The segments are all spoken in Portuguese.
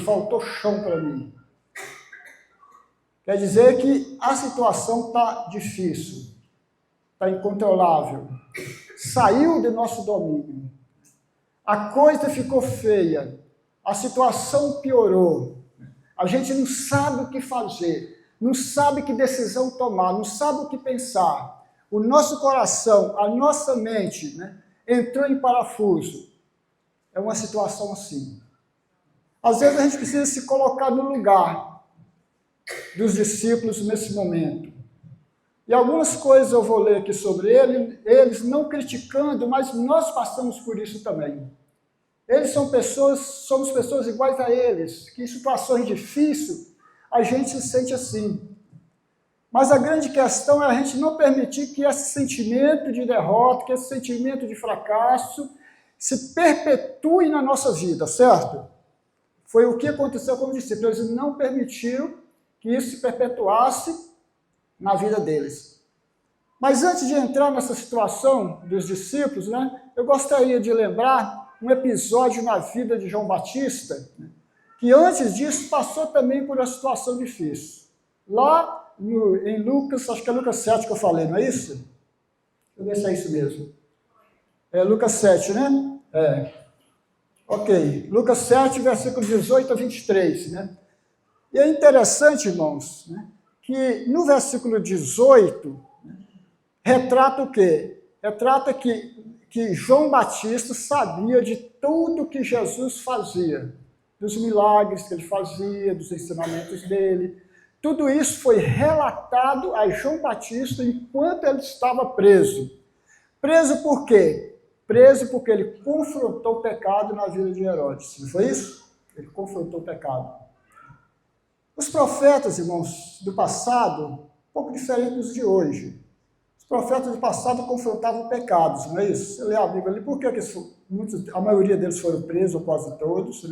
faltou chão para mim. Quer dizer que a situação está difícil, está incontrolável, saiu do nosso domínio. A coisa ficou feia, a situação piorou. A gente não sabe o que fazer, não sabe que decisão tomar, não sabe o que pensar. O nosso coração, a nossa mente, entrou em parafuso. É uma situação assim. Às vezes a gente precisa se colocar no lugar dos discípulos nesse momento. E algumas coisas eu vou ler aqui sobre eles não criticando, mas nós passamos por isso também. Eles somos pessoas iguais a eles, que em situações difíceis a gente se sente assim. Mas a grande questão é a gente não permitir que esse sentimento de derrota, que esse sentimento de fracasso se perpetue na nossa vida, certo? Foi o que aconteceu com os discípulos. Eles não permitiram que isso se perpetuasse na vida deles. Mas antes de entrar nessa situação dos discípulos, eu gostaria de lembrar um episódio na vida de João Batista, que antes disso passou também por uma situação difícil. Lá em Lucas, acho que é Lucas 7 que eu falei, não é isso? Deixa eu ver se é isso mesmo. É Lucas 7, né? Ok, Lucas 7, versículo 18 a 23, E é interessante, irmãos, que no versículo 18, retrata o quê? Retrata que João Batista sabia de tudo que Jesus fazia, dos milagres que ele fazia, dos ensinamentos dele. Tudo isso foi relatado a João Batista enquanto ele estava preso. Preso por quê? Preso porque ele confrontou o pecado na vida de Herodes. Não foi isso? Ele confrontou o pecado. Os profetas, irmãos, do passado, um pouco diferentes dos de hoje. Os profetas do passado confrontavam pecados, não é isso? Você lê a Bíblia ali, por que a maioria deles foram presos, ou quase todos,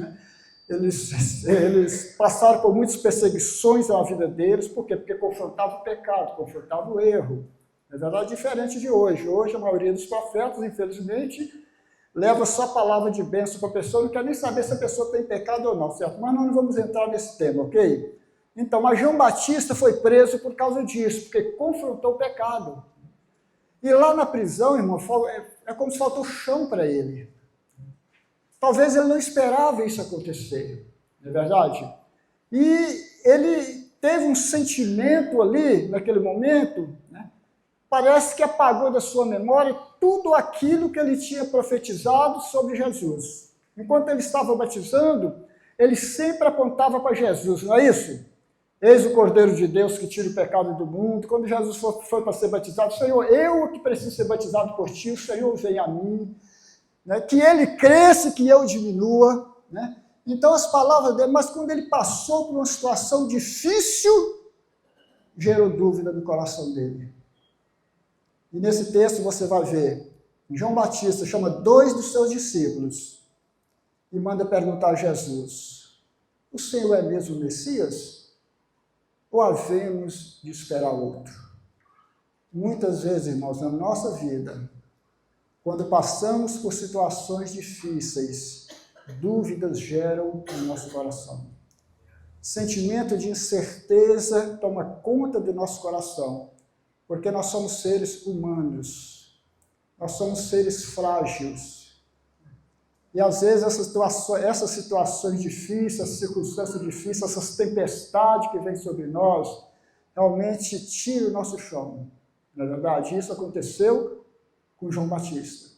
Eles passaram por muitas perseguições na vida deles, por quê? Porque confrontavam o pecado, confrontavam o erro. Na verdade, diferente de hoje. Hoje, a maioria dos profetas, infelizmente, leva só a palavra de bênção para a pessoa, não quer nem saber se a pessoa tem pecado ou não, certo? Mas nós não vamos entrar nesse tema, ok? Então, mas João Batista foi preso por causa disso, porque confrontou o pecado. E lá na prisão, irmão, é como se faltou chão para ele. Talvez ele não esperava isso acontecer, não é verdade? E ele teve um sentimento ali, naquele momento, parece que apagou da sua memória tudo aquilo que ele tinha profetizado sobre Jesus. Enquanto ele estava batizando, ele sempre apontava para Jesus, não é isso? Eis o Cordeiro de Deus que tira o pecado do mundo. Quando Jesus foi para ser batizado, Senhor, eu que preciso ser batizado por ti, o Senhor vem a mim. Que ele cresça, que eu diminua. Então as palavras dele, mas quando ele passou por uma situação difícil, gerou dúvida no coração dele. E nesse texto você vai ver, João Batista chama 2 dos seus discípulos e manda perguntar a Jesus, o Senhor é mesmo o Messias? Ou havemos de esperar outro? Muitas vezes, irmãos, na nossa vida, quando passamos por situações difíceis, dúvidas geram no nosso coração. Sentimento de incerteza toma conta do nosso coração, porque nós somos seres humanos, nós somos seres frágeis. E às vezes essas situações difíceis, essas circunstâncias difíceis, essas tempestades que vêm sobre nós, realmente tiram o nosso chão. Na verdade, isso aconteceu com João Batista.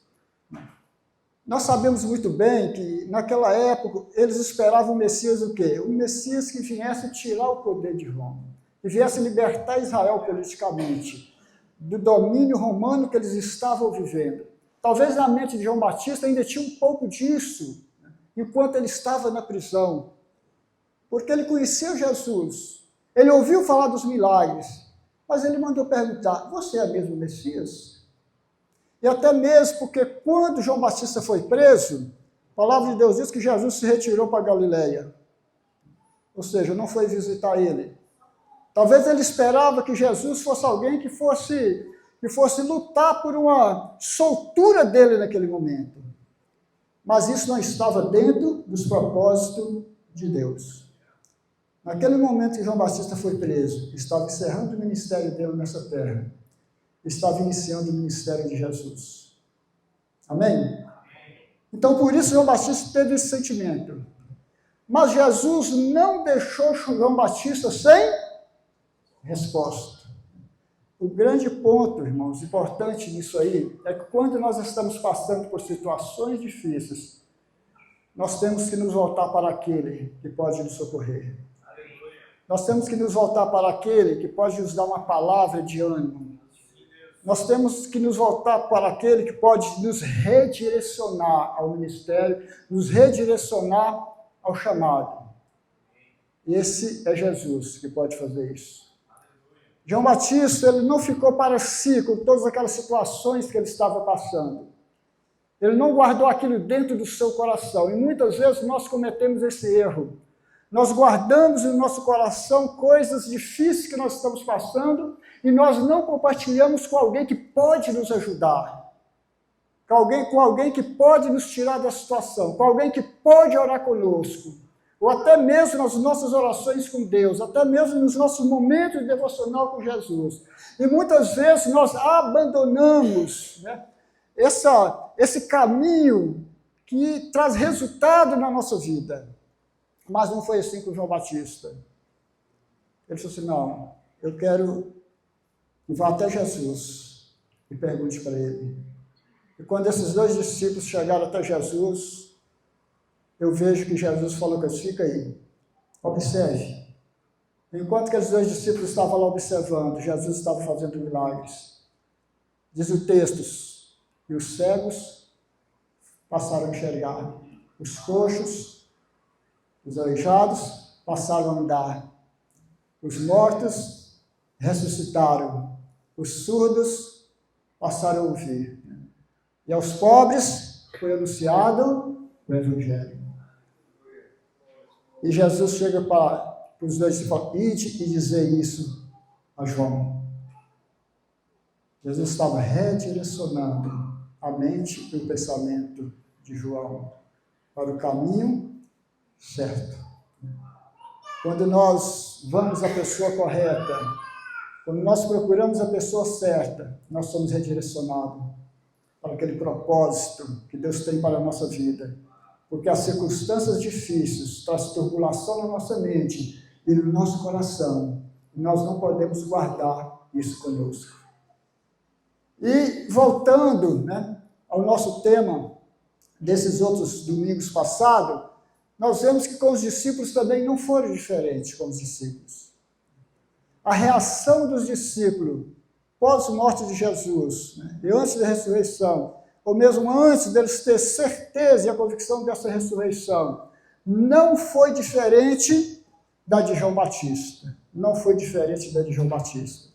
Nós sabemos muito bem que, naquela época, eles esperavam o Messias o quê? O Messias que viesse tirar o poder de Roma, que viesse libertar Israel politicamente, do domínio romano que eles estavam vivendo. Talvez na mente de João Batista ainda tinha um pouco disso, enquanto ele estava na prisão, porque ele conhecia Jesus, ele ouviu falar dos milagres, mas ele mandou perguntar, você é mesmo o Messias? E até mesmo porque quando João Batista foi preso, a palavra de Deus diz que Jesus se retirou para Galileia. Ou seja, não foi visitar ele. Talvez ele esperava que Jesus fosse alguém que fosse lutar por uma soltura dele naquele momento. Mas isso não estava dentro dos propósitos de Deus. Naquele momento que João Batista foi preso, estava encerrando o ministério dele nessa terra, estava iniciando o ministério de Jesus. Amém? Então, por isso, João Batista teve esse sentimento. Mas Jesus não deixou João Batista sem resposta. O grande ponto, irmãos, importante nisso aí, é que quando nós estamos passando por situações difíceis, nós temos que nos voltar para aquele que pode nos socorrer. Nós temos que nos voltar para aquele que pode nos dar uma palavra de ânimo. Nós temos que nos voltar para aquele que pode nos redirecionar ao ministério, nos redirecionar ao chamado. Esse é Jesus que pode fazer isso. João Batista, ele não ficou para si com todas aquelas situações que ele estava passando. Ele não guardou aquilo dentro do seu coração. E muitas vezes nós cometemos esse erro. Nós guardamos no nosso coração coisas difíceis que nós estamos passando e nós não compartilhamos com alguém que pode nos ajudar. Com alguém que pode nos tirar da situação, com alguém que pode orar conosco. Ou até mesmo nas nossas orações com Deus, até mesmo nos nossos momentos de devocional com Jesus. E muitas vezes nós abandonamos, né, esse caminho que traz resultado na nossa vida. Mas não foi assim com João Batista. Ele falou assim, não, eu quero que vá até Jesus e pergunte para ele. E quando esses dois discípulos chegaram até Jesus, eu vejo que Jesus falou com eles, fica aí, observe. Enquanto aqueles dois discípulos estavam lá observando, Jesus estava fazendo milagres. Diz o texto, e os cegos passaram a enxergar, os coxos, os aleijados passaram a andar, os mortos ressuscitaram, os surdos passaram a ouvir. E aos pobres foi anunciado o Evangelho. E Jesus chega para os dois e fala, ide e dizer isso a João. Jesus estava redirecionando a mente e o pensamento de João para o caminho certo. Quando nós vamos à pessoa correta, quando nós procuramos a pessoa certa, nós somos redirecionados para aquele propósito que Deus tem para a nossa vida. Porque as circunstâncias difíceis trazem turbulação na nossa mente e no nosso coração. E nós não podemos guardar isso conosco. E voltando, né, ao nosso tema desses outros domingos passados, nós vemos que com os discípulos também não foram diferentes com os discípulos. A reação dos discípulos pós-morte de Jesus, né, e antes da ressurreição, ou mesmo antes deles ter certeza e a convicção dessa ressurreição, não foi diferente da de João Batista. Não foi diferente da de João Batista.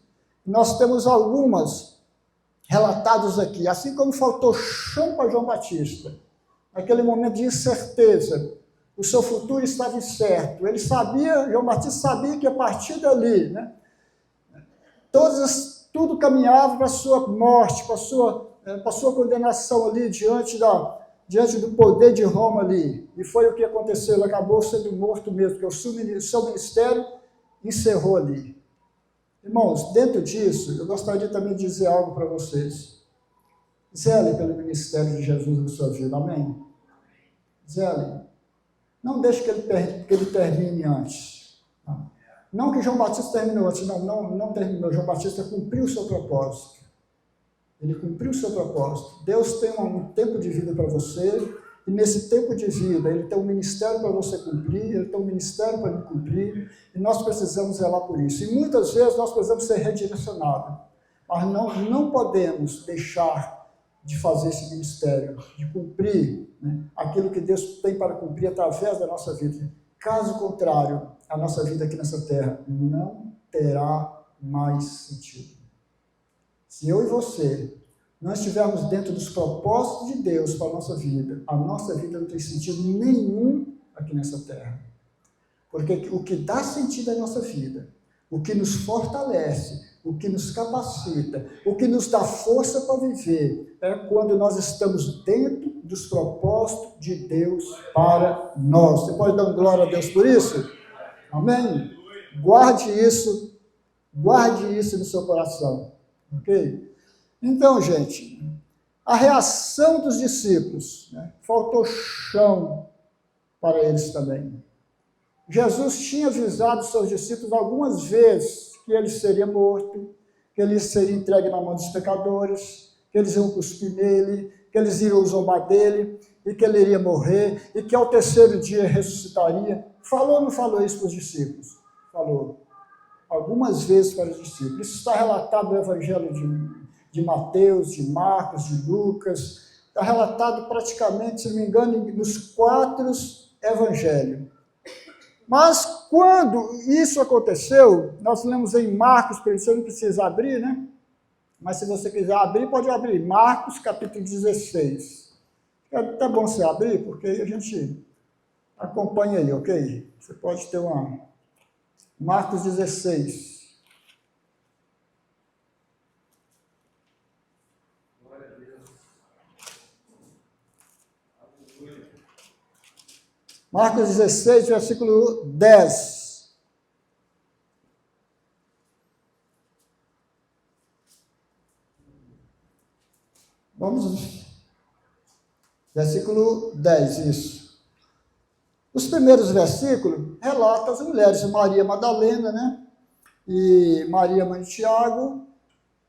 Nós temos algumas relatadas aqui, assim como faltou chão para João Batista, naquele momento de incerteza, o seu futuro estava incerto. Ele sabia, João Batista sabia que a partir dali, né, tudo caminhava para a sua morte, para a sua condenação ali diante do poder de Roma ali. E foi o que aconteceu, ele acabou sendo morto mesmo, porque o seu ministério encerrou ali. Irmãos, dentro disso, eu gostaria também de dizer algo para vocês. Zele pelo ministério de Jesus na sua vida, amém? Zele, não deixe que ele termine antes. Não que João Batista terminou antes, não terminou. João Batista cumpriu o seu propósito. Ele cumpriu o seu propósito. Deus tem um tempo de vida para você, e nesse tempo de vida, Ele tem um ministério para você cumprir, Ele tem um ministério para cumprir, e nós precisamos zelar por isso. E muitas vezes nós precisamos ser redirecionados, mas não podemos deixar de fazer esse ministério, de cumprir, né, aquilo que Deus tem para cumprir através da nossa vida. Caso contrário, a nossa vida aqui nessa terra não terá mais sentido. Se eu e você não estivermos dentro dos propósitos de Deus para a nossa vida não tem sentido nenhum aqui nessa terra. Porque o que dá sentido à nossa vida, o que nos fortalece, o que nos capacita, o que nos dá força para viver, é quando nós estamos dentro dos propósitos de Deus para nós. Você pode dar glória a Deus por isso? Amém? Guarde isso no seu coração, ok? Então, gente, a reação dos discípulos, né? Faltou chão para eles também. Jesus tinha avisado os seus discípulos algumas vezes que ele seria morto, que ele seria entregue na mão dos pecadores, que eles iam cuspir nele, que eles iriam zombar dele, e que ele iria morrer, e que ao terceiro dia ressuscitaria. Falou ou não falou isso para os discípulos? Falou. Algumas vezes para os discípulos. Isso está relatado no Evangelho de Mateus, de Marcos, de Lucas. Está relatado praticamente, se não me engano, nos 4 evangelhos. Mas quando isso aconteceu, nós lemos em Marcos, você não precisa abrir, né? Mas se você quiser abrir, pode abrir. Marcos, capítulo 16. É até bom você abrir, porque aí a gente acompanha aí, ok? Você pode ter uma... Marcos 16. Marcos 16, versículo 10. Vamos. Versículo 10, isso. Os primeiros versículos relatam as mulheres, Maria Madalena, né? E Maria, mãe de Tiago,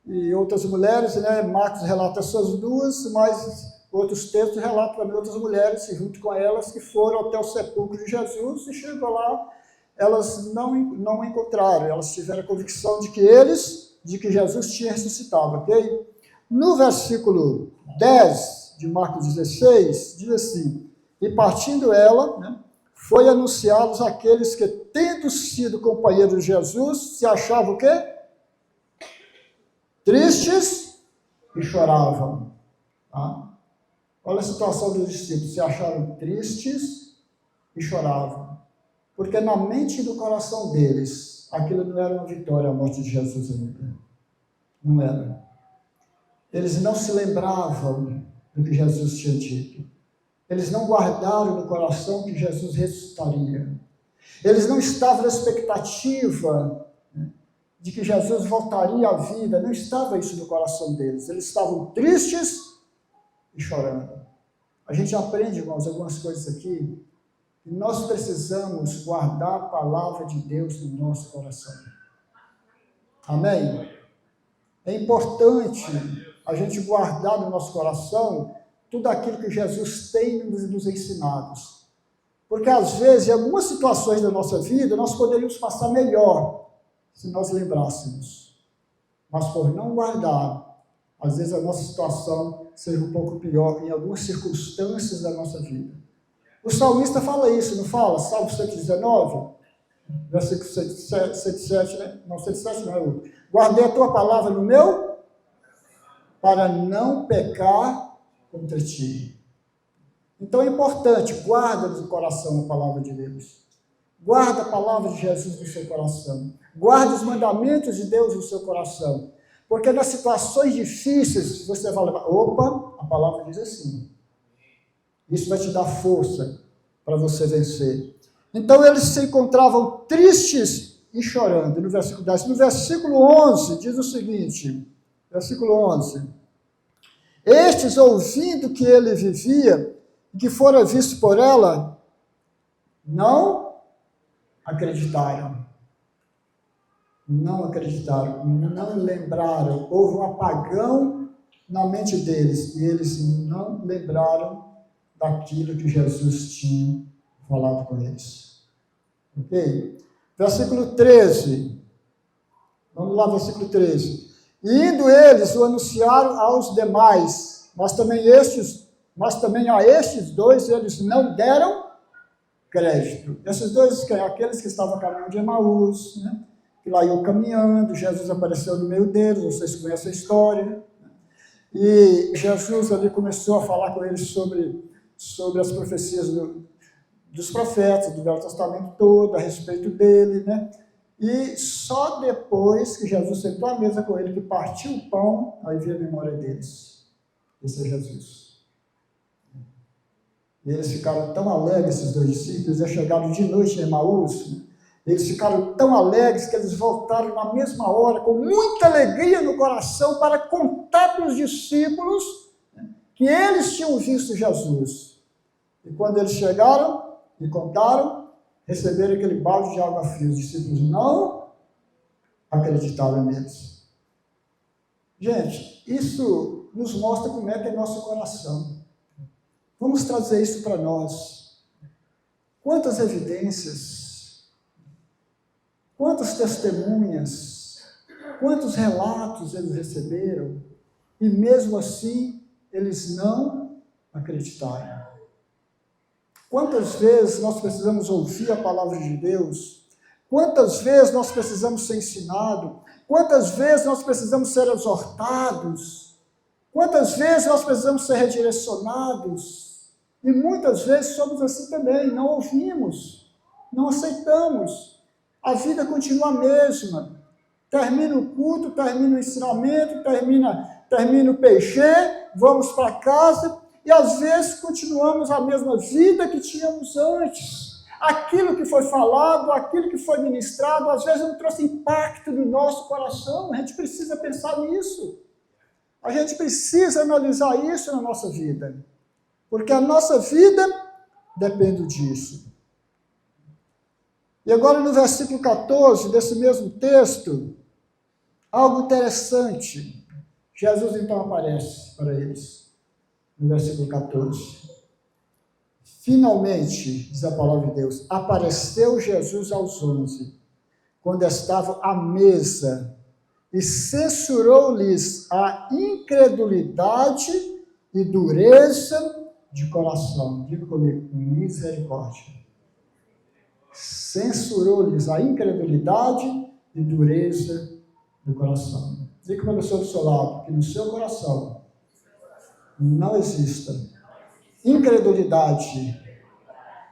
e outras mulheres, né? Marcos relata essas duas, mas outros textos relatam também outras mulheres, junto com elas, que foram até o sepulcro de Jesus, e chegou lá, elas não encontraram, elas tiveram a convicção de que Jesus tinha ressuscitado, ok? No versículo 10 de Marcos 16, diz assim, e partindo ela, né, foi anunciá-los àqueles que, tendo sido companheiros de Jesus, se achavam o quê? Tristes e choravam. Tá? Olha a situação dos discípulos, se acharam tristes e choravam. Porque na mente e no coração deles, aquilo não era uma vitória, a morte de Jesus ainda. Não era. Eles não se lembravam do que Jesus tinha dito. Eles não guardaram no coração que Jesus ressuscitaria. Eles não estavam na expectativa, né, de que Jesus voltaria à vida. Não estava isso no coração deles. Eles estavam tristes e chorando. A gente aprende, irmãos, algumas coisas aqui. E nós precisamos guardar a palavra de Deus no nosso coração. Amém? É importante a gente guardar no nosso coração tudo aquilo que Jesus tem nos ensinados. Porque, às vezes, em algumas situações da nossa vida, nós poderíamos passar melhor se nós lembrássemos. Mas, por não guardar, às vezes a nossa situação seja um pouco pior em algumas circunstâncias da nossa vida. O salmista fala isso, não fala? Salmo 119, versículo 107, né? Não, 107 não é outro. Guardei a tua palavra no meu, para não pecar contra ti. Então é importante, guarda no coração a palavra de Deus. Guarda a palavra de Jesus no seu coração. Guarda os mandamentos de Deus no seu coração. Porque nas situações difíceis, você vai levar, opa, a palavra diz assim. Isso vai te dar força para você vencer. Então eles se encontravam tristes e chorando, no versículo 10. No versículo 11, diz o seguinte, versículo 11. Estes, ouvindo que ele vivia, que fora visto por ela, não acreditaram. Não acreditaram, não lembraram. Houve um apagão na mente deles, e eles não lembraram daquilo que Jesus tinha falado com eles. Ok? Versículo 13. Vamos lá, versículo 13. E indo eles, o anunciaram aos demais, mas também a estes dois eles não deram crédito. Esses dois, aqueles que estavam caminhando de Emaús, né? Que lá iam caminhando, Jesus apareceu no meio deles, vocês conhecem a história. E Jesus ali começou a falar com eles sobre as profecias dos profetas, do Velho Testamento todo, a respeito dele, né? E só depois que Jesus sentou à mesa com ele, que partiu o pão, aí veio a memória deles. Esse é Jesus. E eles ficaram tão alegres, esses dois discípulos, eles chegaram de noite em Emaús, né? Eles ficaram tão alegres que eles voltaram na mesma hora, com muita alegria no coração, para contar para os discípulos, né, que eles tinham visto Jesus. E quando eles chegaram e contaram, receberam aquele balde de água fria. Os discípulos não acreditaram neles. Gente, isso nos mostra como é que é nosso coração. Vamos trazer isso para nós. Quantas evidências, quantas testemunhas, quantos relatos eles receberam, e mesmo assim eles não acreditaram. Quantas vezes nós precisamos ouvir a palavra de Deus? Quantas vezes nós precisamos ser ensinados? Quantas vezes nós precisamos ser exortados? Quantas vezes nós precisamos ser redirecionados? E muitas vezes somos assim também, não ouvimos, não aceitamos. A vida continua a mesma. Termina o culto, termina o ensinamento, termina o peixe, vamos para casa e às vezes continuamos a mesma vida que tínhamos antes. Aquilo que foi falado, aquilo que foi ministrado, às vezes não trouxe impacto no nosso coração. A gente precisa pensar nisso. A gente precisa analisar isso na nossa vida. Porque a nossa vida depende disso. E agora no versículo 14 desse mesmo texto, algo interessante. Jesus então aparece para eles, no versículo 14. Finalmente, diz a palavra de Deus, apareceu Jesus aos 11, quando estavam à mesa, e censurou-lhes a incredulidade e dureza de coração. Diga comigo, misericórdia. Censurou-lhes a incredulidade e dureza do coração. Diga para a pessoa do seu lado, que no seu coração não exista incredulidade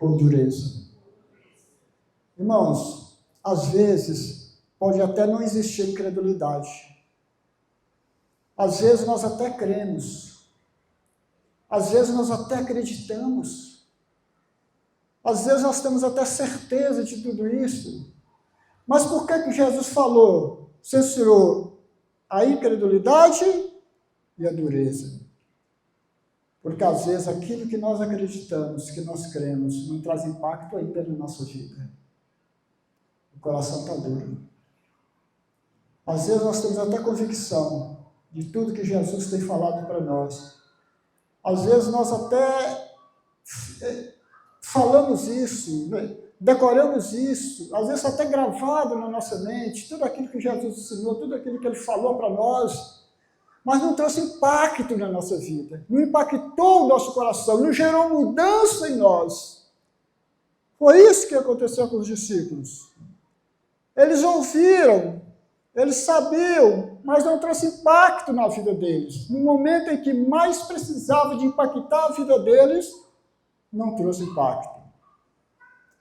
ou dureza. Irmãos, às vezes pode até não existir incredulidade. Às vezes nós até cremos. Às vezes nós até acreditamos. Às vezes nós temos até certeza de tudo isso. Mas por que Jesus falou, censurou a incredulidade e a dureza? Porque às vezes aquilo que nós acreditamos, que nós cremos, não traz impacto ainda na nossa vida. O coração está duro. Às vezes nós temos até convicção de tudo que Jesus tem falado para nós. Às vezes nós até falamos isso, decoramos isso, às vezes até gravado na nossa mente, tudo aquilo que Jesus ensinou, tudo aquilo que Ele falou para nós, mas não trouxe impacto na nossa vida, não impactou o nosso coração, não gerou mudança em nós. Foi isso que aconteceu com os discípulos. Eles ouviram, eles sabiam, mas não trouxe impacto na vida deles. No momento em que mais precisava de impactar a vida deles, não trouxe impacto.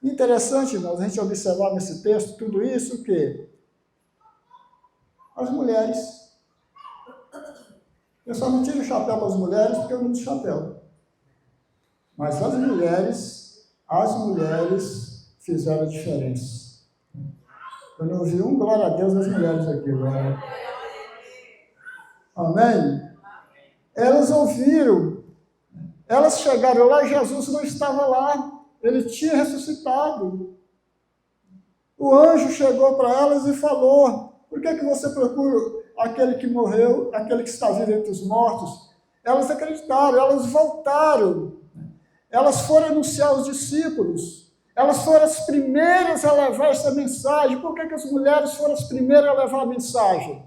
Interessante, irmãos, a gente observar nesse texto tudo isso, o quê? As mulheres. Eu só não tiro o chapéu para as mulheres porque eu não uso chapéu. Mas as mulheres fizeram a diferença. Eu não ouvi um glória a Deus das mulheres aqui. Né? Amém? Elas ouviram. Elas chegaram lá e Jesus não estava lá. Ele tinha ressuscitado. O anjo chegou para elas e falou, por que você procura aquele que morreu, aquele que está vivo entre os mortos? Elas acreditaram, elas voltaram. Elas foram anunciar aos discípulos. Elas foram as primeiras a levar essa mensagem. Por que as mulheres foram as primeiras a levar a mensagem?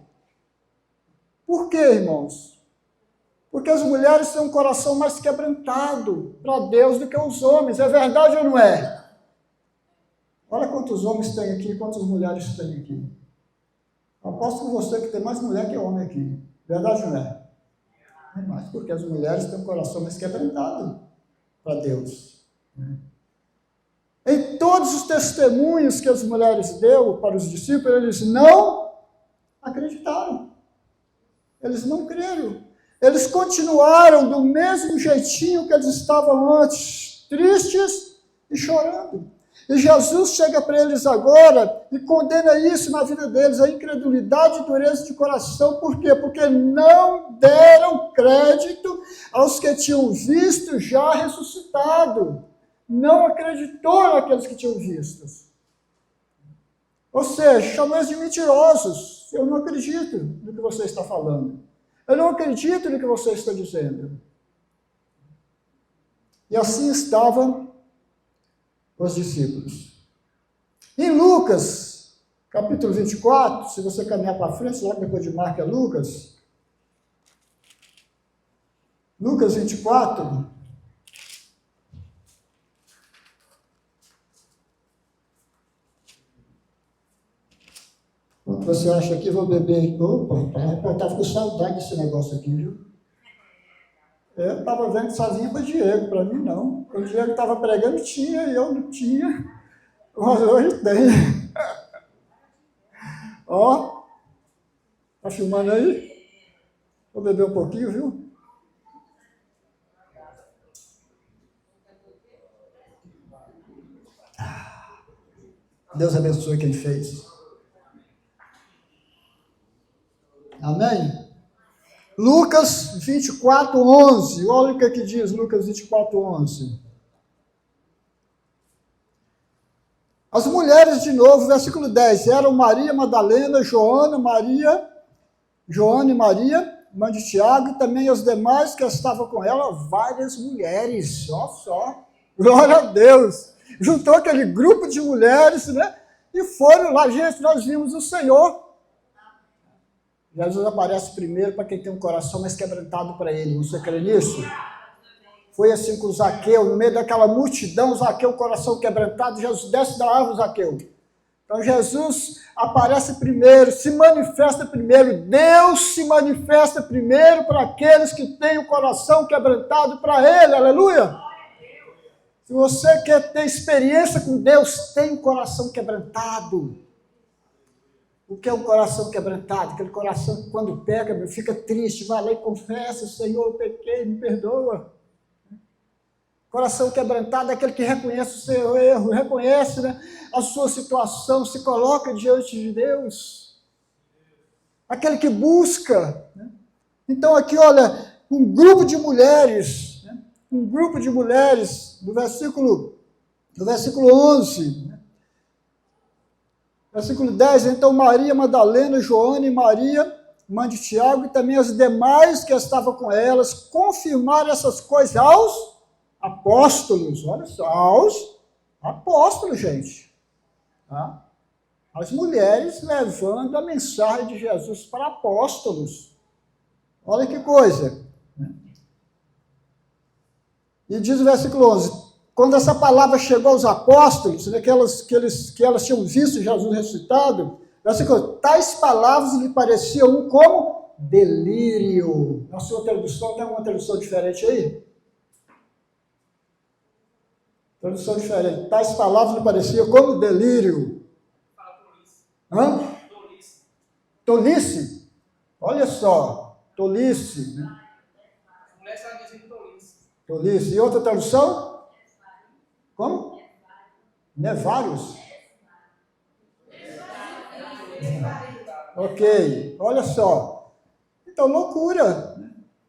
Por quê, irmãos? Porque as mulheres têm um coração mais quebrantado para Deus do que os homens. É verdade ou não é? Olha quantos homens tem aqui e quantas mulheres tem aqui. Aposto com você que tem mais mulher que homem aqui. Verdade ou não é? É mais, porque as mulheres têm um coração mais quebrantado para Deus. Em todos os testemunhos que as mulheres deu para os discípulos, eles não acreditaram. Eles não creram. Eles continuaram do mesmo jeitinho que eles estavam antes. tristes e chorando. E Jesus chega para eles agora e condena isso na vida deles, a incredulidade e dureza de coração. Por quê? Porque não deram crédito aos que tinham visto já ressuscitado. Não acreditou naqueles que tinham visto. Ou seja, chamou eles de mentirosos. Eu não acredito no que você está falando. Eu não acredito no que você está dizendo. E assim estavam os discípulos. Em Lucas, capítulo 24, se você caminhar para frente, logo depois de Marcos é Lucas. Lucas 24. O que você acha aqui? Vou beber. Opa, eu estava com saudade desse negócio aqui, viu? Eu estava vendo que só vinha para Diego, para mim não. O Diego estava pregando, tinha, e eu não tinha. Mas hoje tem. Ó, tá filmando aí? Vou beber um pouquinho, viu? Deus abençoe quem fez. Amém? Lucas 24, 11. Olha o que diz Lucas 24, 11. As mulheres, de novo, versículo 10. Eram Maria Madalena, Joana e Maria, mãe de Tiago, e também as demais que estavam com ela, várias mulheres. Só. Glória a Deus. Juntou aquele grupo de mulheres, né? E foram lá, gente, nós vimos o Senhor. Jesus aparece primeiro para quem tem um coração mais quebrantado para ele. Você crê nisso? Foi assim com o Zaqueu, no meio daquela multidão, Zaqueu, coração quebrantado, Jesus desce da árvore, Zaqueu. Então Jesus aparece primeiro, se manifesta primeiro. Deus se manifesta primeiro para aqueles que têm o coração quebrantado para ele. Aleluia! Se você quer ter experiência com Deus, tem um coração quebrantado. O que é um coração quebrantado? Aquele coração que quando peca, fica triste, vai lá e confessa, Senhor, eu pequei, me perdoa. Coração quebrantado é aquele que reconhece o seu erro, reconhece, né, a sua situação, se coloca diante de Deus. Aquele que busca. Né? Então aqui, olha, um grupo de mulheres, no versículo 11, versículo 10, então Maria Madalena, Joana e Maria, mãe de Tiago, e também as demais que estavam com elas, confirmaram essas coisas aos apóstolos. Olha só, aos apóstolos, gente. Tá? As mulheres levando a mensagem de Jesus para apóstolos. Olha que coisa. E diz o versículo 11, quando essa palavra chegou aos apóstolos, né, que elas tinham visto Jesus ressuscitado, tais palavras lhe pareciam como delírio. Na sua tradução, tem uma tradução diferente aí? Tradução diferente. Tais palavras lhe pareciam como delírio. Hã? Tolice. Olha só, tolice. Né? Tolice. E outra tradução? Como? Nevários? Ok, olha só. Então, loucura.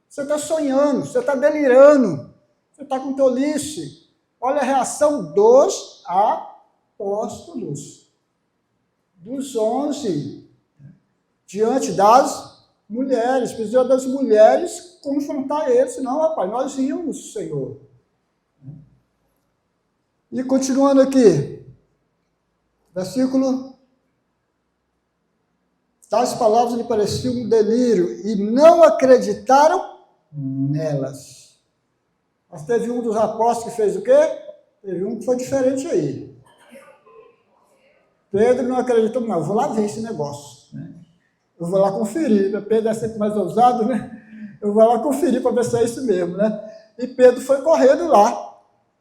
Você está sonhando, você está delirando, você está com tolice. Olha a reação dos apóstolos, dos 11, diante das mulheres. Precisou das mulheres confrontar eles. Não, rapaz, nós vimos, Senhor. E continuando aqui, versículo, tais palavras lhe pareciam um delírio e não acreditaram nelas. Mas teve um dos apóstolos que fez o quê? Teve um que foi diferente aí. Pedro não acreditou, não, eu vou lá ver esse negócio. Né? Eu vou lá conferir. Pedro é sempre mais ousado, né? Eu vou lá conferir para ver se é isso mesmo, né? E Pedro foi correndo lá.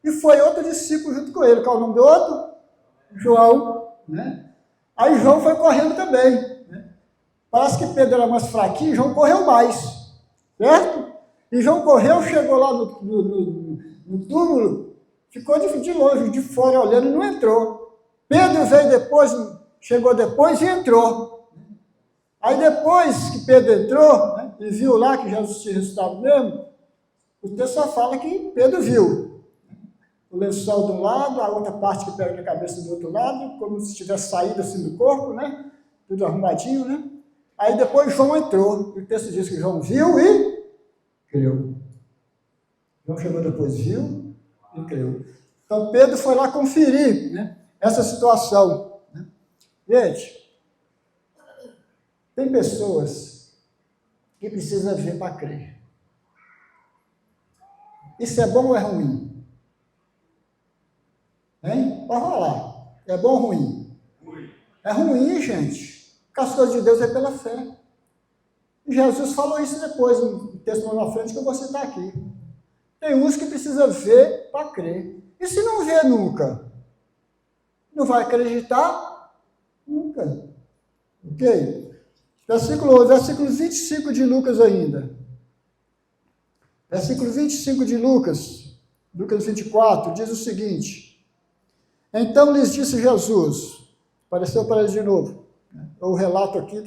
E foi outro discípulo junto com ele. Qual é o nome do outro? João. Né? Aí João foi correndo também. Né? Parece que Pedro era mais fraquinho, João correu mais. Certo? E João correu, chegou lá no túmulo, ficou de longe, de fora, olhando e não entrou. Pedro veio depois, chegou depois e entrou. Aí depois que Pedro entrou, né, e viu lá que Jesus tinha ressuscitado mesmo, o texto só fala que Pedro viu. O lençol de um lado, a outra parte que pega na cabeça do outro lado, como se tivesse saído assim do corpo, né? Tudo arrumadinho, né? Aí depois João entrou, e o texto diz que João viu e creu. João chegou depois, viu e creu. Então Pedro foi lá conferir, né, essa situação. Né? Gente, tem pessoas que precisam ver para crer. Isso é bom ou é ruim? Hein? Pode falar. É bom ou ruim? É ruim, gente. Porque as coisas de Deus é pela fé. E Jesus falou isso depois, no texto lá na frente, que eu vou citar aqui. Tem uns que precisam ver para crer. E se não ver nunca? Não vai acreditar? Nunca. Ok? Versículo 25 de Lucas ainda. Versículo 25 de Lucas 24, diz o seguinte: então lhes disse Jesus, apareceu para eles de novo, o relato aqui,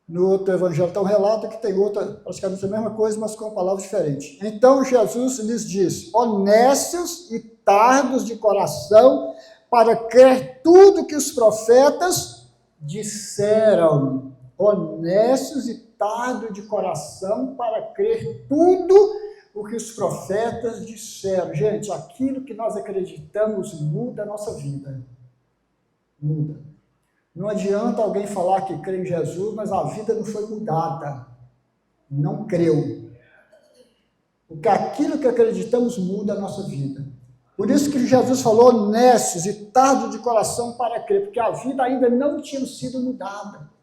no outro evangelho tem um relato que tem outra, praticamente a mesma coisa, mas com palavras diferentes. Então Jesus lhes disse: honestos e tardos de coração, para crer tudo que os profetas disseram. Honestos e tardos de coração, para crer tudo o que os profetas disseram. Gente, aquilo que nós acreditamos muda a nossa vida. Muda. Não adianta alguém falar que crê em Jesus, mas a vida não foi mudada. Não creu. Porque aquilo que acreditamos muda a nossa vida. Por isso que Jesus falou honestos e tardos de coração para crer, porque a vida ainda não tinha sido mudada.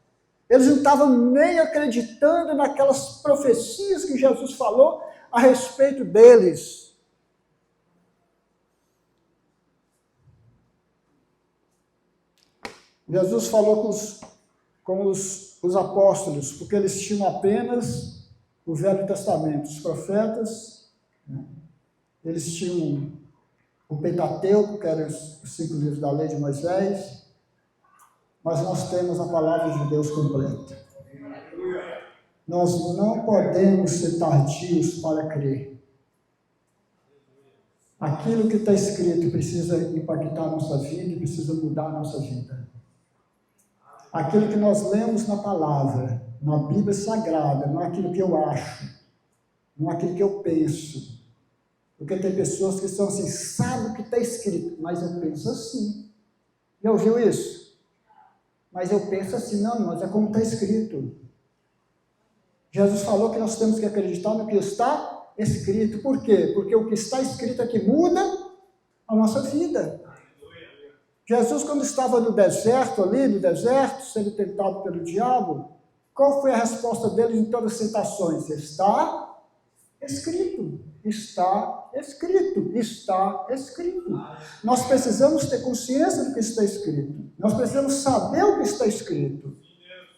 Eles não estavam nem acreditando naquelas profecias que Jesus falou a respeito deles. Jesus falou com os apóstolos, porque eles tinham apenas o Velho Testamento. Os profetas, né, eles tinham o Pentateuco, que eram os 5 livros da lei de Moisés, mas nós temos a palavra de Deus completa. Nós não podemos ser tardios para crer. Aquilo que está escrito precisa impactar a nossa vida e precisa mudar a nossa vida. Aquilo que nós lemos na palavra, na Bíblia Sagrada, não é aquilo que eu acho, não é aquilo que eu penso. Porque tem pessoas que são assim, sabe o que está escrito, mas eu penso assim. Já ouviu isso? Mas eu penso assim, não, mas é como está escrito. Jesus falou que nós temos que acreditar no que está escrito. Por quê? Porque o que está escrito é que muda a nossa vida. Jesus, quando estava no deserto, sendo tentado pelo diabo, qual foi a resposta dele em todas as tentações? Está escrito. Está escrito. Está escrito. Nós precisamos ter consciência do que está escrito. Nós precisamos saber o que está escrito.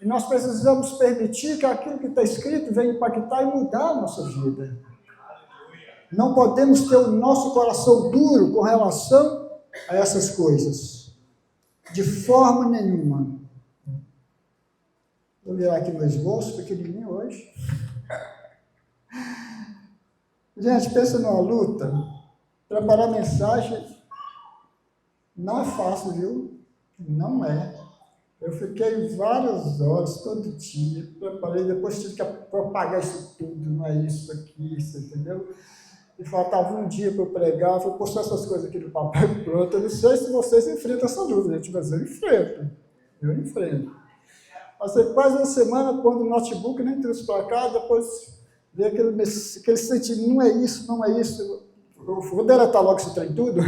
E nós precisamos permitir que aquilo que está escrito venha impactar e mudar a nossa vida. Não podemos ter o nosso coração duro com relação a essas coisas. De forma nenhuma. Vou virar aqui meu esboço, pequenininho hoje. Gente, pensa numa luta. Preparar mensagem não é fácil, viu? Não é. Eu fiquei várias horas, todo dia, preparei, depois tive que propagar isso tudo, não é isso aqui, isso, entendeu? E faltava um dia para eu pregar, eu falei, postar essas coisas aqui no papel pronto. Eu não sei se vocês enfrentam essa dúvida, gente, mas eu enfrento. Passei quase uma semana pondo o notebook, nem trouxe para cá, depois veio aquele sentimento, não é isso, eu vou deletar logo esse trem tudo.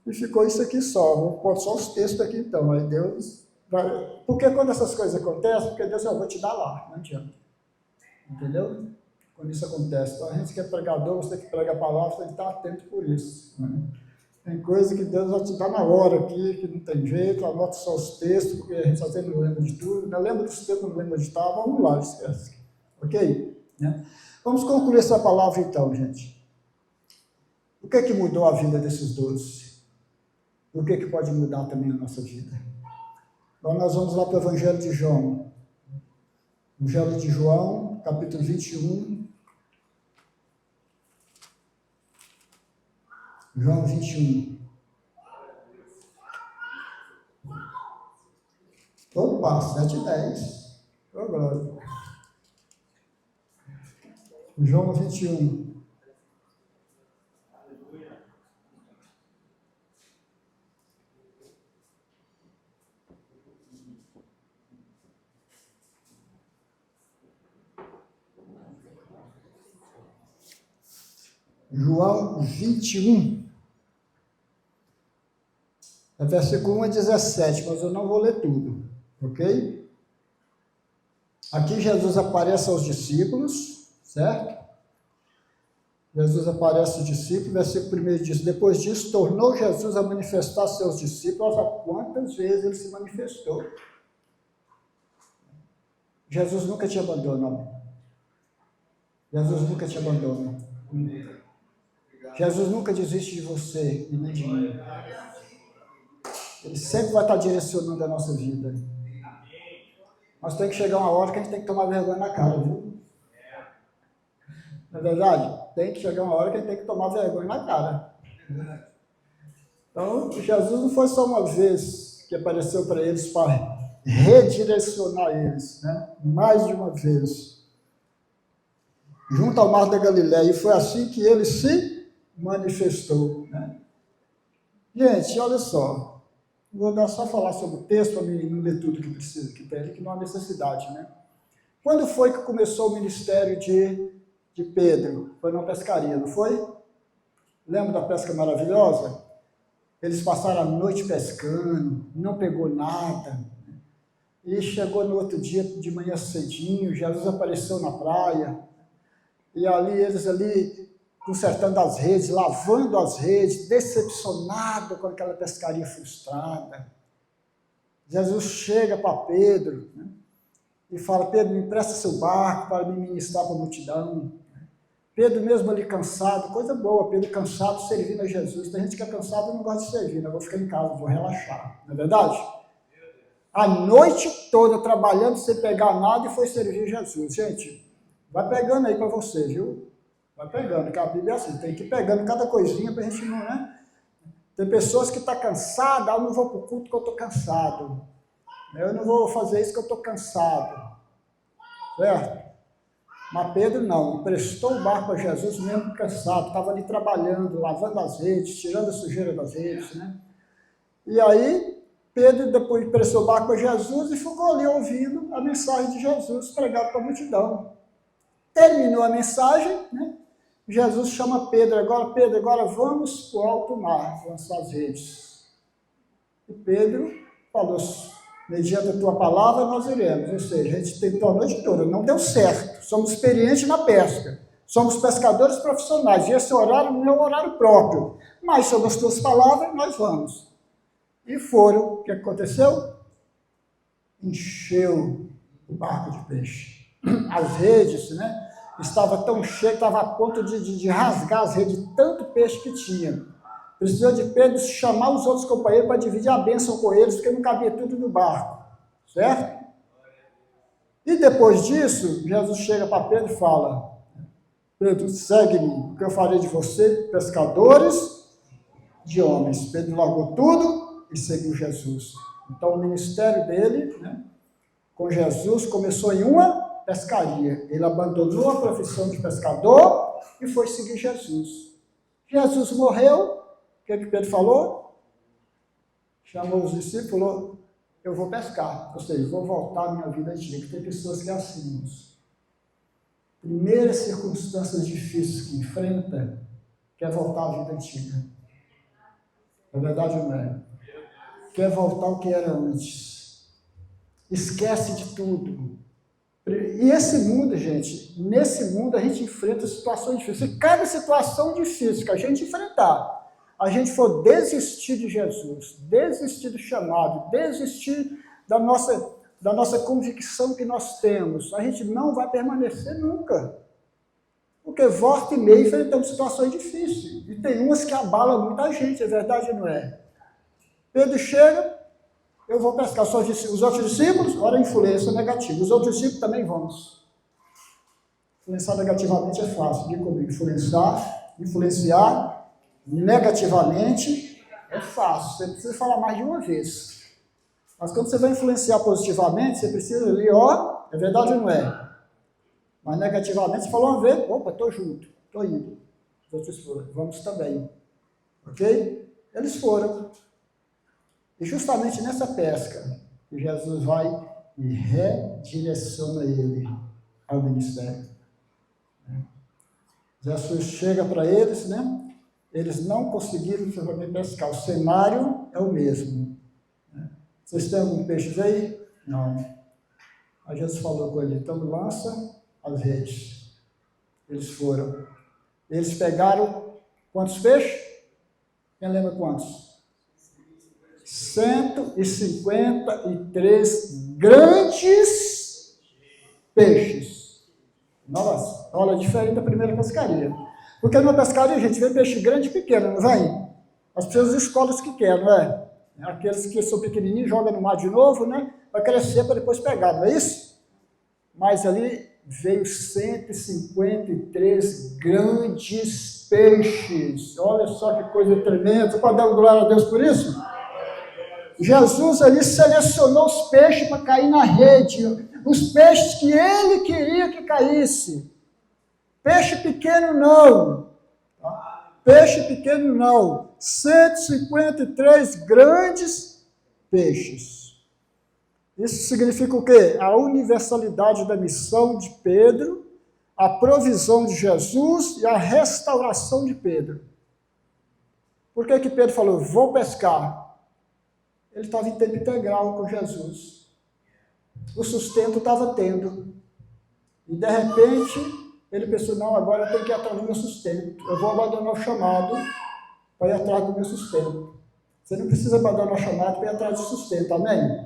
E ficou isso aqui só, vou pôr só os textos aqui então, aí Deus vai... Porque quando essas coisas acontecem, porque Deus, eu vou te dar lá, não adianta. Entendeu? Quando isso acontece. Então, a gente que é pregador, você que prega a palavra, você tem que estar atento por isso. Né? Tem coisa que Deus vai te dar na hora aqui, que não tem jeito, anota só os textos, porque a gente às vezes não lembra de tudo, não lembra dos textos, não lembra de tal, vamos lá, esquece. Ok? Né? Vamos concluir essa palavra então, gente. O que mudou a vida desses 12? O que pode mudar também a nossa vida? Então, nós vamos lá para o Evangelho de João. Evangelho de João, capítulo 21. João 21. Opa, 7:10. Oh, glória. João 21. João 21, versículo 1 a 17, mas eu não vou ler tudo, ok? Aqui Jesus aparece aos discípulos, certo? Jesus aparece aos discípulos, versículo 1 diz, depois disso, tornou Jesus a manifestar a seus discípulos, a quantas vezes ele se manifestou. Jesus nunca te abandona. Jesus nunca te abandona. Jesus nunca desiste de você e nem de mim. Ele sempre vai estar direcionando a nossa vida. Mas tem que chegar uma hora que a gente tem que tomar vergonha na cara, viu? Não é verdade? Tem que chegar uma hora que a gente tem que tomar vergonha na cara. Então, Jesus não foi só uma vez que apareceu para eles para redirecionar eles, né? Mais de uma vez. Junto ao mar da Galileia. E foi assim que ele se manifestou, né? Gente, olha só, vou só falar sobre o texto para não ler tudo que precisa, que tem ali, que não há necessidade, né? Quando foi que começou o ministério de Pedro? Foi na pescaria, não foi? Lembra da pesca maravilhosa? Eles passaram a noite pescando, não pegou nada, e chegou no outro dia de manhã cedinho, Jesus apareceu na praia, e eles consertando as redes, lavando as redes, decepcionado com aquela pescaria frustrada. Jesus chega para Pedro, né, e fala, Pedro, me empresta seu barco para me ministrar para a multidão. Pedro mesmo ali cansado, coisa boa, Pedro cansado servindo a Jesus. Tem gente que é cansado e não gosta de servir, eu vou ficar em casa, vou relaxar, não é verdade? A noite toda trabalhando sem pegar nada e foi servir Jesus. Gente, vai pegando aí para você, viu? Vai pegando, que a Bíblia é assim, tem que ir pegando cada coisinha para a gente não, né? Tem pessoas que estão cansadas, eu não vou para o culto que eu estou cansado. Eu não vou fazer isso que eu estou cansado. Certo? Mas Pedro não, emprestou o barco a Jesus mesmo cansado, estava ali trabalhando, lavando as redes, tirando a sujeira das redes, né? E aí, Pedro depois emprestou o barco a Jesus e ficou ali ouvindo a mensagem de Jesus pregada para a multidão. Terminou a mensagem, né? Jesus chama Pedro, agora vamos para o alto mar, lançar as redes. E Pedro falou, mediante a tua palavra nós iremos. Ou seja, a gente tentou a noite toda, não deu certo. Somos experientes na pesca, somos pescadores profissionais, e esse horário não é um horário próprio. Mas sobre as tuas palavras nós vamos. E foram. O que aconteceu? Encheu o barco de peixe. As redes, né? Estava tão cheio, estava a ponto de rasgar as redes, de tanto peixe que tinha. Precisou de Pedro chamar os outros companheiros para dividir a bênção com eles, porque não cabia tudo no barco, certo? E depois disso, Jesus chega para Pedro e fala, Pedro, segue-me, que eu farei de você pescadores de homens. Pedro largou tudo e seguiu Jesus. Então o ministério dele, né, com Jesus, começou em uma pescaria. Ele abandonou a profissão de pescador e foi seguir Jesus. Jesus morreu, o que Pedro falou? Chamou os discípulos e falou, eu vou pescar, ou seja, vou voltar à minha vida antiga. Tem pessoas que é assim, primeiras circunstâncias difíceis que enfrenta, quer voltar à vida antiga. É verdade ou não é? Quer voltar ao que era antes. Esquece de tudo. E esse mundo, gente, nesse mundo a gente enfrenta situações difíceis. E cada situação difícil que a gente enfrentar, a gente for desistir de Jesus, desistir do chamado, desistir da nossa convicção que nós temos, a gente não vai permanecer nunca. Porque volta e meia enfrentamos situações difíceis. E tem umas que abalam muita gente, é verdade ou não é? Pedro chega, eu vou pescar. Os outros discípulos, olha a influência negativa. Os outros discípulos também vamos. Influenciar negativamente é fácil. Diga comigo, influenciar negativamente é fácil. Você precisa falar mais de uma vez. Mas quando você vai influenciar positivamente, você precisa ali, ó, é verdade ou não é? Mas negativamente, você falou uma vez, opa, estou junto, estou indo. Os outros foram, vamos também. Ok? Eles foram. E justamente nessa pesca, que Jesus vai e redireciona ele ao ministério. Jesus chega para eles, né? Eles não conseguiram também pescar. O cenário é o mesmo. Vocês têm algum peixe aí? Não. Aí Jesus falou com ele, então lança as redes. Eles foram. Eles pegaram quantos peixes? Quem lembra quantos? 153 grandes peixes. Nossa, olha, diferente da primeira pescaria. Porque numa pescaria, a gente vê peixe grande e pequeno, não vem? As pessoas escolhem os que querem, não é? Aqueles que são pequenininhos, jogam no mar de novo, né? Vai crescer para depois pegar, não é isso? Mas ali veio 153 grandes peixes. Olha só que coisa tremenda. Você pode dar glória a Deus por isso? Jesus ali selecionou os peixes para cair na rede. Os peixes que ele queria que caísse. Peixe pequeno não. Peixe pequeno não. 153 grandes peixes. Isso significa o quê? A universalidade da missão de Pedro, a provisão de Jesus e a restauração de Pedro. Por que que Pedro falou, vou pescar? Ele estava em tempo integral com Jesus. O sustento estava tendo. E de repente, ele pensou, não, agora eu tenho que ir atrás do meu sustento. Eu vou abandonar o chamado para ir atrás do meu sustento. Você não precisa abandonar o chamado para ir atrás do sustento, amém?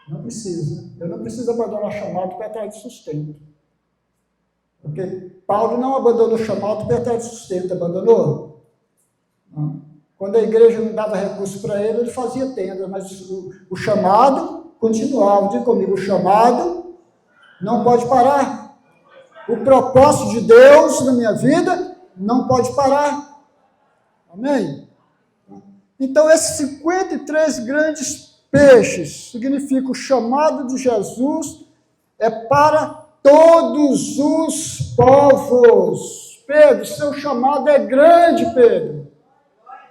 Não precisa. Eu não preciso abandonar o chamado para ir atrás de sustento. Porque Paulo não abandonou o chamado para ir atrás de sustento, abandonou? Não. Quando a igreja não dava recurso para ele, ele fazia tenda, mas o chamado continuava. Diga comigo, o chamado não pode parar. O propósito de Deus na minha vida não pode parar. Amém? Então, esses 53 grandes peixes significa o chamado de Jesus é para todos os povos. Pedro, seu chamado é grande, Pedro.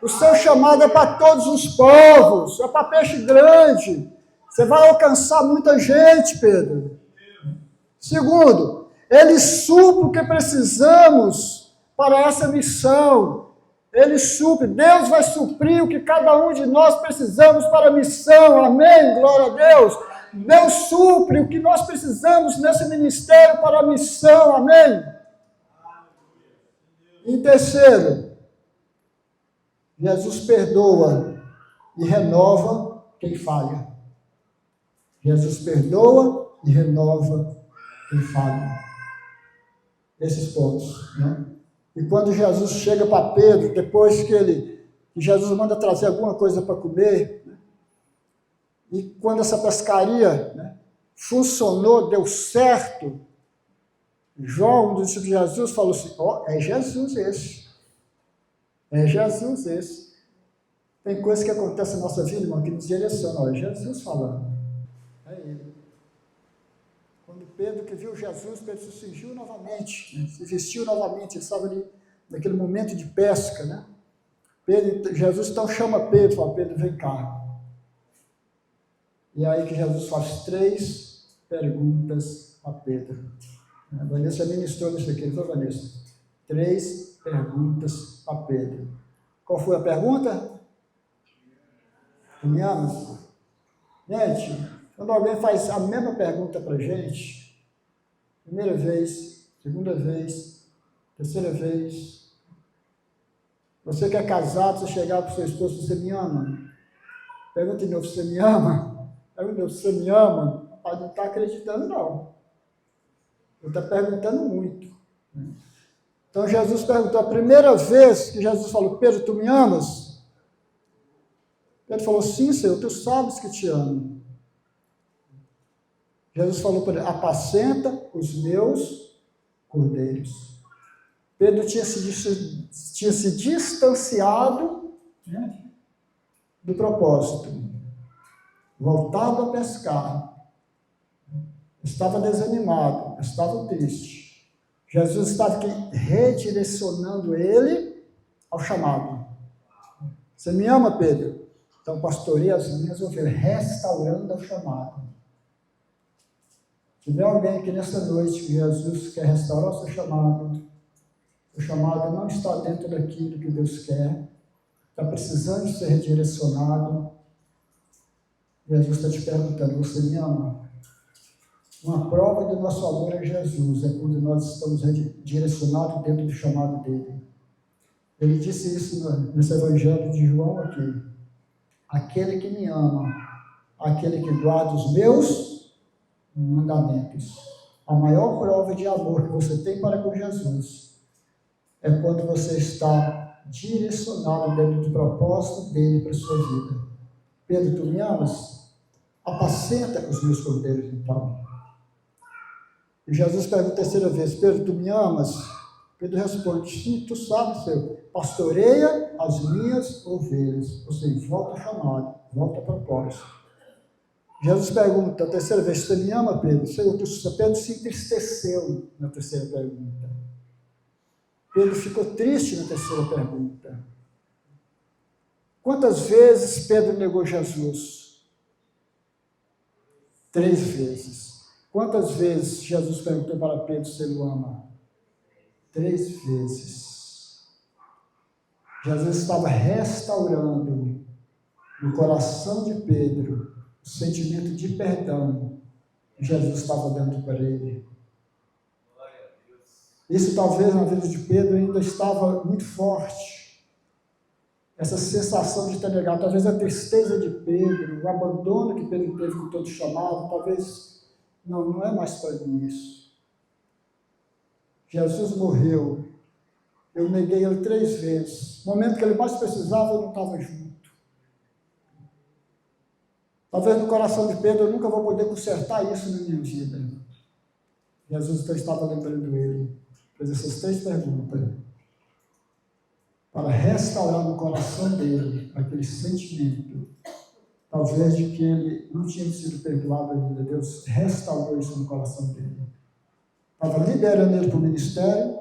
O seu chamado é para todos os povos, é para peixe grande. Você vai alcançar muita gente, Pedro. Segundo, ele supre o que precisamos para essa missão. Ele supre, Deus vai suprir o que cada um de nós precisamos para a missão. Amém? Glória a Deus. Deus supre o que nós precisamos nesse ministério para a missão. Amém? Em terceiro, Jesus perdoa e renova quem falha. Jesus perdoa e renova quem falha. Esses pontos, né? E quando Jesus chega para Pedro, depois que Jesus manda trazer alguma coisa para comer, né? E quando essa pescaria, né, funcionou, deu certo, João, um dos discípulos de Jesus, falou assim, é Jesus esse. É Jesus esse. Tem coisas que acontecem na nossa vida, irmão, que nos direciona. É Jesus falando. É ele. Quando Pedro, que viu Jesus, Pedro se cingiu novamente, né? Se vestiu novamente, ele estava ali naquele momento de pesca, né? Jesus então chama Pedro, fala, Pedro, vem cá. E aí que Jesus faz 3 perguntas a Pedro. A Vanessa ministrou nisso aqui, não foi, Vanessa? 3 perguntas a Pedro. Qual foi a pergunta? Tu me amas? Gente, quando alguém faz a mesma pergunta para a gente, primeira vez, segunda vez, terceira vez, você que é casado, você chegar para o seu esposo, você me ama? Pergunta de novo, você me ama? Pergunta de novo, você me ama? O pai não está acreditando, não. Ele está perguntando muito. Né? Então Jesus perguntou, a primeira vez que Jesus falou, Pedro, tu me amas? Pedro falou, sim, Senhor, tu sabes que te amo. Jesus falou para ele, apacenta os meus cordeiros. Pedro tinha se distanciado, né, do propósito, voltado a pescar, estava desanimado, estava triste. Jesus estava aqui redirecionando ele ao chamado. Você me ama, Pedro? Então pastoreia as minhas ovelhas, restaurando ao chamado. Se tiver alguém aqui nessa noite que Jesus quer restaurar o seu chamado não está dentro daquilo que Deus quer, está precisando ser redirecionado, Jesus está te perguntando, você me ama? Uma prova do nosso amor a Jesus é quando nós estamos direcionados dentro do chamado dele. Ele disse isso nesse Evangelho de João aqui. Aquele que me ama, aquele que guarda os meus mandamentos. A maior prova de amor que você tem para com Jesus é quando você está direcionado dentro do propósito dele para a sua vida. Pedro, tu me amas? Apacenta os meus cordeiros, então. E Jesus pergunta a terceira vez, Pedro, tu me amas? Pedro responde, sim, tu sabes, Senhor, pastoreia as minhas ovelhas. Ou seja, volta ao chamado, volta ao propósito. Jesus pergunta a terceira vez, você me ama, Pedro? Senhor, Pedro se entristeceu na terceira pergunta. Pedro ficou triste na terceira pergunta. Quantas vezes Pedro negou Jesus? 3 vezes. Quantas vezes Jesus perguntou para Pedro se ele o ama? 3 vezes. Jesus estava restaurando no coração de Pedro o sentimento de perdão que Jesus estava dando para ele. Isso talvez na vida de Pedro ainda estava muito forte. Essa sensação de ter negado, talvez a tristeza de Pedro, o abandono que Pedro teve com todo chamado, talvez... Não é mais para mim isso. Jesus morreu. Eu neguei ele 3 vezes. No momento que ele mais precisava, eu não estava junto. Talvez no coração de Pedro eu nunca vou poder consertar isso na minha vida. Jesus então estava lembrando ele. Fez essas 3 perguntas. Para restaurar no coração dele aquele sentimento. Talvez de que ele não tinha sido perdoado ainda. Deus restaurou isso no coração dele. Estava liberando ele para o ministério,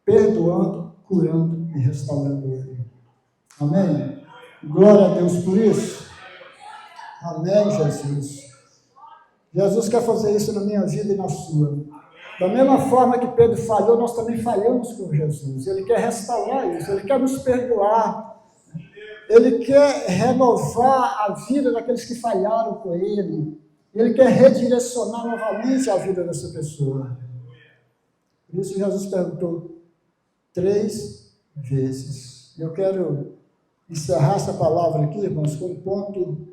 perdoando, curando e restaurando ele. Amém? Glória a Deus por isso. Amém, Jesus. Jesus quer fazer isso na minha vida e na sua. Da mesma forma que Pedro falhou, nós também falhamos com Jesus. Ele quer restaurar isso, ele quer nos perdoar. Ele quer renovar a vida daqueles que falharam com ele. Ele quer redirecionar novamente a vida dessa pessoa. Por isso Jesus perguntou 3 vezes. Eu quero encerrar essa palavra aqui, irmãos, com um ponto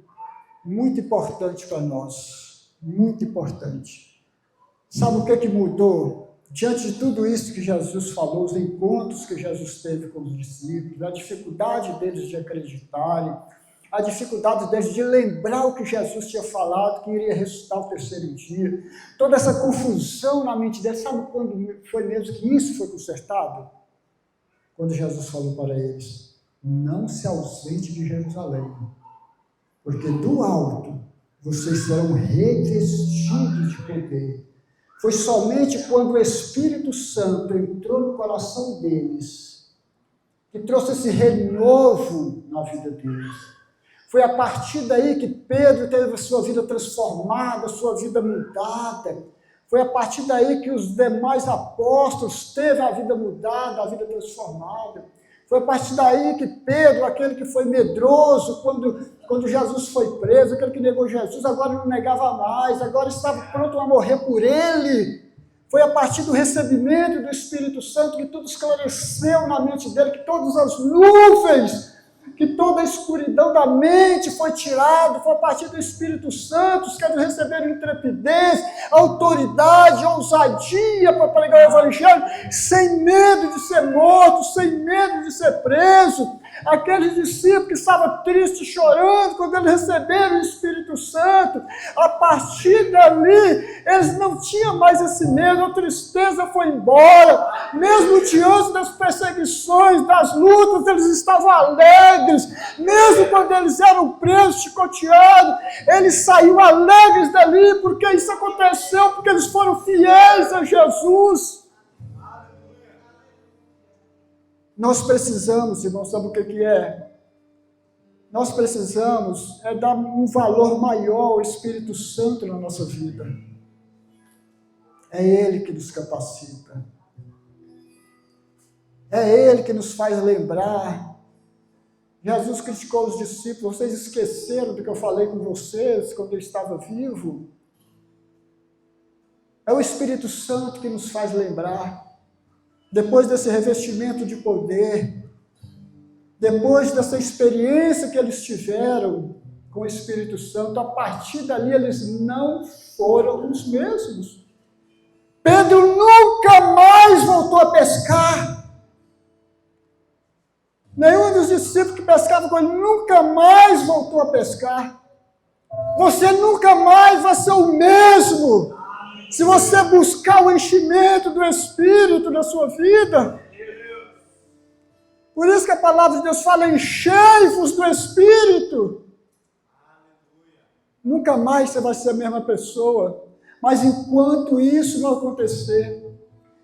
muito importante para nós. Muito importante. Sabe o que mudou? Diante de tudo isso que Jesus falou, os encontros que Jesus teve com os discípulos, a dificuldade deles de acreditarem, a dificuldade deles de lembrar o que Jesus tinha falado, que iria ressuscitar o 3º dia, toda essa confusão na mente deles, sabe quando foi mesmo que isso foi consertado? Quando Jesus falou para eles, não se ausente de Jerusalém, porque do alto vocês serão revestidos de poder. Foi somente quando o Espírito Santo entrou no coração deles que trouxe esse renovo na vida deles. Foi a partir daí que Pedro teve a sua vida transformada, a sua vida mudada. Foi a partir daí que os demais apóstolos teve a vida mudada, a vida transformada. Foi a partir daí que Pedro, aquele que foi medroso quando Jesus foi preso, aquele que negou Jesus, agora não negava mais, agora estava pronto a morrer por ele. Foi a partir do recebimento do Espírito Santo que tudo esclareceu na mente dele, que todas as nuvens que toda a escuridão da mente foi tirada, foi a partir do Espírito Santo, os que receberam intrepidez, autoridade, ousadia para pregar o Evangelho, sem medo de ser morto, sem medo de ser preso. Aqueles discípulos que estavam tristes, chorando, quando eles receberam o Espírito Santo, a partir dali, eles não tinham mais esse medo, a tristeza foi embora. Mesmo diante das perseguições, das lutas, eles estavam alegres. Mesmo quando eles eram presos, chicoteados, eles saíram alegres dali, porque isso aconteceu, porque eles foram fiéis a Jesus. Nós precisamos, irmãos, sabe o que é? Nós precisamos dar um valor maior ao Espírito Santo na nossa vida. É Ele que nos capacita. É Ele que nos faz lembrar. Jesus criticou os discípulos, vocês esqueceram do que eu falei com vocês quando eu estava vivo? É o Espírito Santo que nos faz lembrar. Depois desse revestimento de poder, depois dessa experiência que eles tiveram com o Espírito Santo, a partir dali eles não foram os mesmos. Pedro nunca mais voltou a pescar. Nenhum dos discípulos que pescavam com ele nunca mais voltou a pescar. Você nunca mais vai ser o mesmo se você buscar o enchimento do Espírito na sua vida. Por isso que a palavra de Deus fala, enchei-vos do Espírito. Nunca mais você vai ser a mesma pessoa. Mas enquanto isso não acontecer,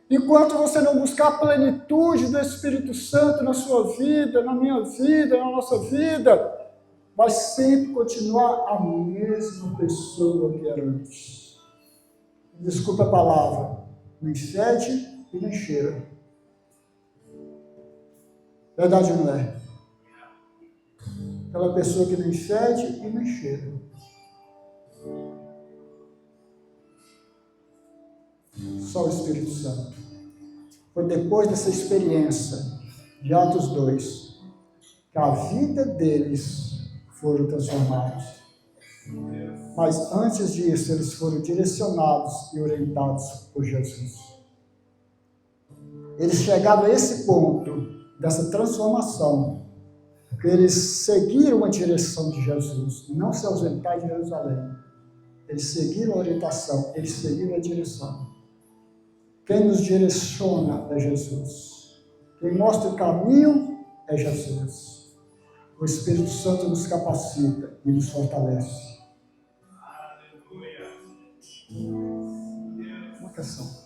enquanto você não buscar a plenitude do Espírito Santo na sua vida, na minha vida, na nossa vida, vai sempre continuar a mesma pessoa que era antes. Desculpa a palavra, nem fede e nem cheira. Verdade ou não é? Aquela pessoa que nem fede e nem cheira. Só o Espírito Santo. Foi depois dessa experiência de Atos 2 que a vida deles foram transformados. Mas antes disso, eles foram direcionados e orientados por Jesus. Eles chegaram a esse ponto dessa transformação, porque eles seguiram a direção de Jesus, não se ausentaram de Jerusalém. Eles seguiram a orientação, eles seguiram a direção. Quem nos direciona é Jesus. Quem mostra o caminho é Jesus. O Espírito Santo nos capacita e nos fortalece. Uma canção.